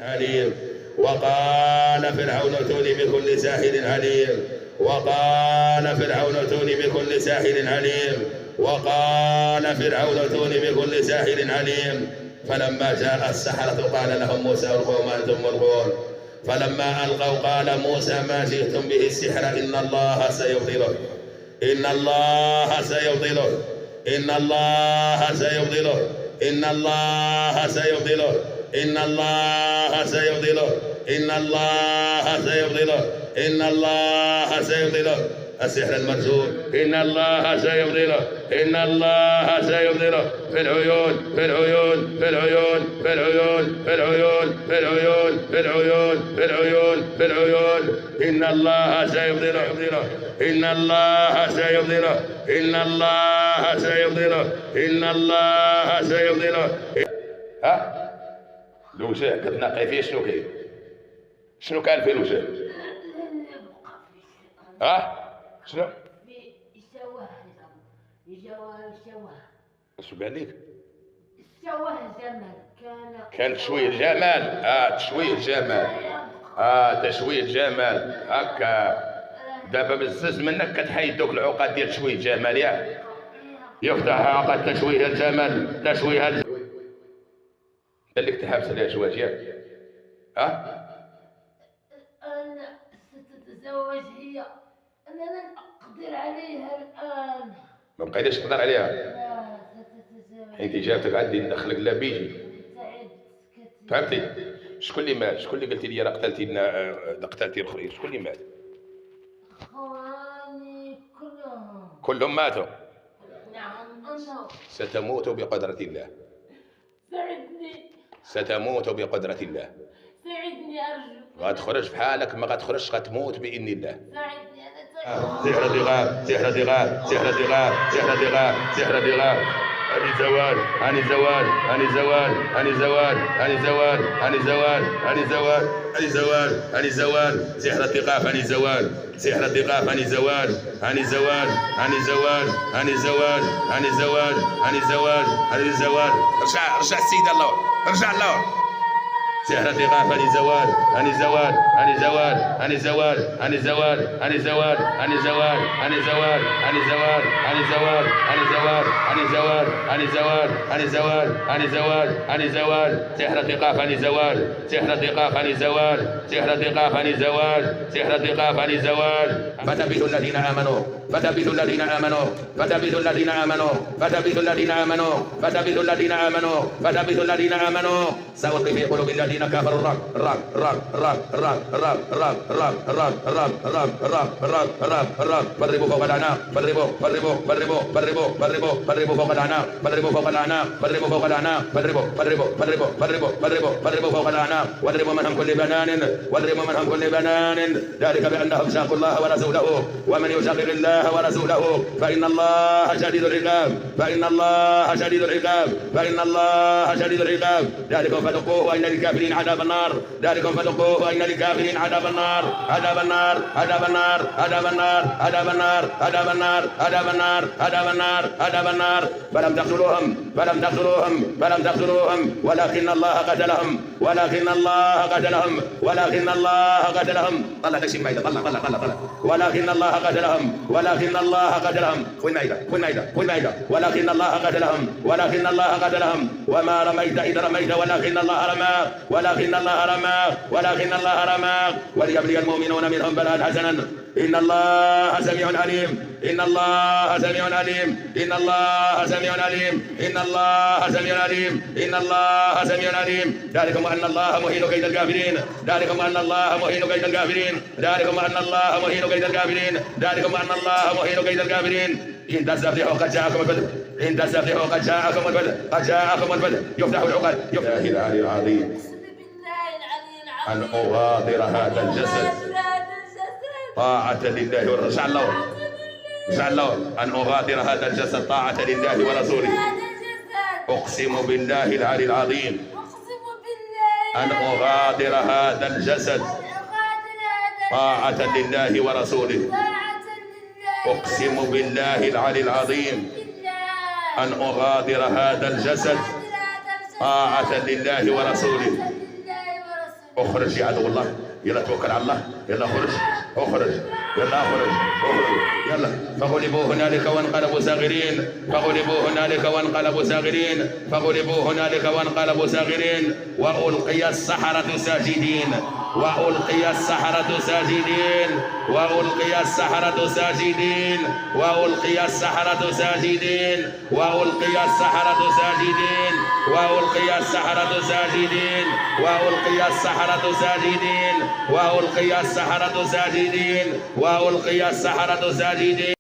عليم. وقال فرعون ائتوني بكل ساحر عليم. وقال فرعون ائتوني بكل ساحر عليم. وقال فرعون ائتوني بكل ساحر عليم. فلما جاء السحرة قال لهم موسى القوا ما أنتم ملقون. فلما ألقوا قال موسى ما جئتم به السحر إن الله سيبطله. إن الله سيبطله. إن الله سيبطله. إن الله سيبطله. إن الله سيبطله. إن الله سيبطله. إن الله سيبطله. السحر المرسوم إن الله سيبطله. إن الله سيبطله. في العيون في العيون في العيون في العيون في العيون في العيون في العيون في العيون في العيون. إن الله سيبطله. إن الله سيبطله. إن الله سيبطله. إن الله سيبطله. ها؟ الوجه كتنقي فيه شنو كاين؟ شنو كان في الوجه؟ ها؟ شنو؟ اش بان ليك؟ كان تشويه جمال. تشويه جمال. تشويه جمال. هكا دابا بزز منك كتحيد دوك العقد ديال تشويه جمال ياك؟ يفتح عقد تشويه الجمال. تشويه انت اللي كنت حابس عليها زواج ياك؟ انا ستتزوج هي. انا لن اقدر عليها الان. ما بقيتيش تقدر عليها؟ لا ستتزوج. حيت جابتك عندي ندخلك لا بيجي. فهمتي؟ شكون اللي مات؟ شكون اللي قلتي لي راه قتلتي الاخرين؟ شكون اللي مات؟ خواني كلهم. كلهم ماتوا؟ نعم انا. ستموت بقدرة الله. ساعدني. ستموت بقدرة الله. ساعدني ارجوك. غتخرج بحالك ما غتخرجش غتموت بإذن الله. ساعدني انا. سحر دغاب سحر دغاب سحر دغاب سحر دغاب سحر دغاب. هاني زوال هاني زوال هاني زوال هاني زوال هاني زوال هاني زوال هاني زوال هاني زوال هاني زوال. سحر الثقاف هاني زوال. سحر الثقاف هاني زوال هاني زوال هاني زوال هاني زوال هاني زوال هاني زوال هاني زوال. رجع السيد الله رجع الله. سحر الثقاف هاني زوال هاني زوال هاني زوال هاني زوال هاني زوال هاني زوال هاني زوال هاني زوال هاني زوال هاني زوال هاني زوال هاني زوال هاني زوال هاني زوال هاني زوال هاني زوال. سحر الثقاف هاني زوال. سحر الثقاف هاني زوال. سحر الثقاف هاني زوال. سحر الثقاف هاني زوال. فتبثوا الذين آمنوا. فتبثوا الذين آمنوا. فتبثوا الذين آمنوا. فتبثوا الذين آمنوا. فتبثوا الذين آمنوا. فتبثوا الذين آمنوا. سألقي في قلوب الذين كفروا الرعب. فاضربوا فوق الأعناق. فاضربوا فوق الأعناق. فاضربوا فوق الأعناق. فاضربوا فوق الأعناق. فاضربوا فوق الأعناق. واضربوا منهم كل بنان. واضربوا منهم كل بنان. ذلك بأنهم شاقوا الله ورسوله ومن يشاقق الله ورسوله فإن الله شديد العقاب. فإن الله شديد العقاب. فإن الله شديد العقاب. ذلكم فذوقوه وإن للكافرين عذاب النار. ذلكم فذوقوه وإن للكافرين عذاب النار. عذاب النار. عذاب النار. عذاب النار. عذاب النار. عذاب النار. عذاب النار. عذاب النار. عذاب النار. فلم تقتلوهم. فلم تقتلوهم. فلم تقتلوهم ولكن الله قتلهم. ولكن الله قتلهم. ولكن الله قتلهم. طلع تكسي مايدة. طلع. ولكن الله قتلهم. ولكن الله قتلهم. وين مايدة. ولكن الله قتلهم. ولكن الله قتلهم. وما رميت إذ رميت ولكن الله رماك. ولكن الله رماك. ولكن الله رماك. وليبلي المؤمنون منهم بلاء حسنا. إن الله سميع عليم. إن الله سميع عليم. إن الله سميع عليم. إن الله سميع عليم. إن الله سميع عليم. ذلكم أن الله مهين كيد الكافرين. ذلكم أن الله مهين كيد الكافرين. ذلكم أن الله مهين كيد الكافرين. ذلكم أن الله مهين كيد الكافرين. إن تستفتحوا قد جاءكم الفتح. إن تستفتحوا قد جاءكم الفتح. قد جاءكم الفتح. يفتح العقد. يفتح العلي العظيم أن أغادر هذا الجسد طاعة لله ورسوله. رجع الله أن أغادر هذا الجسد طاعة لله ورسوله. أقسم بالله العلي العظيم أن أغادر هذا الجسد طاعة لله ورسوله. أقسم بالله العلي العظيم أن أغادر هذا الجسد طاعة لله ورسوله. اخرج يا عدو الله، يلا توكل على الله، يلا اخرج اخرج، يلا اخرج اخرج، يلا. فغلبوا هنالك وانقلبوا صاغرين، فغلبوا هنالك وانقلبوا صاغرين، فغلبوا هنالك وانقلبوا صاغرين. والقي السحرة ساجدين، والقي السحرة ساجدين، والقي السحرة ساجدين، والقي السحرة ساجدين، والقي السحرة ساجدين، والقي السحرة ساجدين، والقي السحرة ساجدين، والقي السحرة ساجدين، والقي السحرة ساجدين.